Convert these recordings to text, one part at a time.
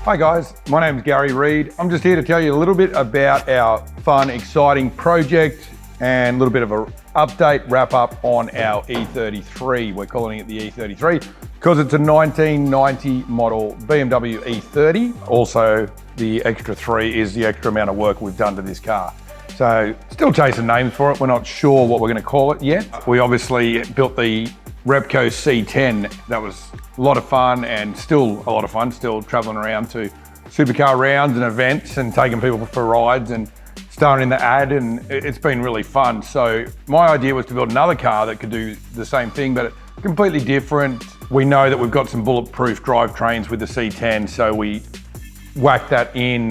Hi guys, my name is Gary Reid. I'm just here to tell you a little bit about our fun, exciting project and a little bit of an update, wrap up on our E33. We're calling it the E33 because it's a 1990 model BMW E30. Also, the extra 3 is the extra amount of work we've done to this car. So still chasing names for it. We're not sure what we're going to call it yet. We obviously built the Repco C10. That was a lot of fun and still a lot of fun, still traveling around to supercar rounds and events and taking people for rides and starring in the ad, and it's been really fun. So my idea was to build another car that could do the same thing, but completely different. We know that we've got some bulletproof drivetrains with the C10, so we whacked that in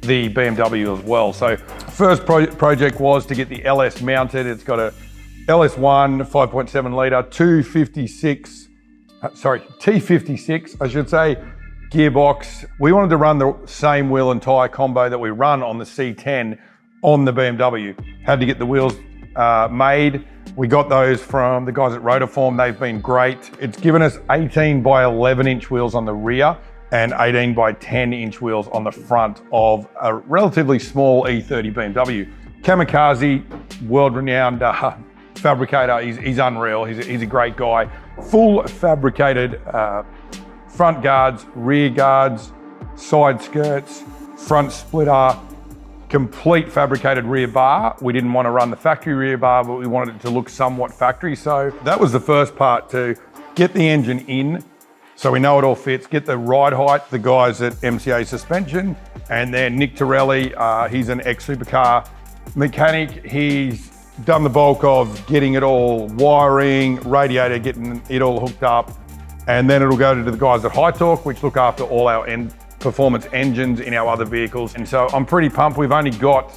the BMW as well. So first project was to get the LS mounted. It's got a LS1 5.7 litre, T56, I should say, gearbox. We wanted to run the same wheel and tyre combo that we run on the C10 on the BMW. Had to get the wheels made. We got those from the guys at Rotorform. They've been great. It's given us 18 by 11 inch wheels on the rear and 18 by 10 inch wheels on the front of a relatively small E30 BMW. Kamikaze, world-renowned fabricator. He's unreal. He's a great guy. Full fabricated front guards, rear guards, side skirts, front splitter, complete fabricated rear bar. We didn't want to run the factory rear bar, but we wanted it to look somewhat factory. So that was the first part, to get the engine in so we know it all fits, get the ride height, the guys at MCA Suspension, and then Nick Torelli, he's an ex-supercar mechanic. He's done the bulk of getting it all wiring, radiator, getting it all hooked up, and then it'll go to the guys at High Torque, which look after all our performance engines in our other vehicles. And so I'm pretty pumped. We've only got,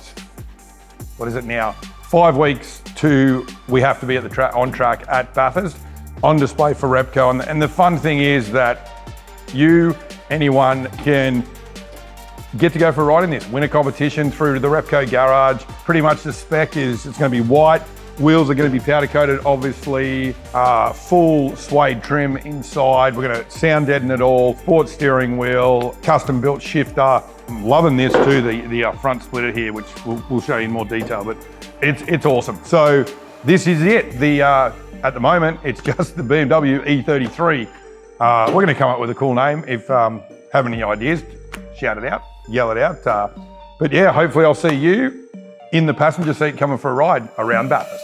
what is it now? 5 weeks to, we have to be at the on track at Bathurst, on display for Repco. And the fun thing is that anyone can get to go for a ride in this, win a competition through the Repco garage. Pretty much the spec is, it's going to be white. Wheels are going to be powder coated, obviously. Full suede trim inside. We're going to sound deaden it all. Sport steering wheel, custom built shifter. I'm loving this too, the front splitter here, which we'll show you in more detail, but it's awesome. So this is it. At the moment, it's just the BMW E33. We're going to come up with a cool name. If have any ideas, shout it out, yell it out. But yeah, hopefully I'll see you in the passenger seat coming for a ride around Bathurst.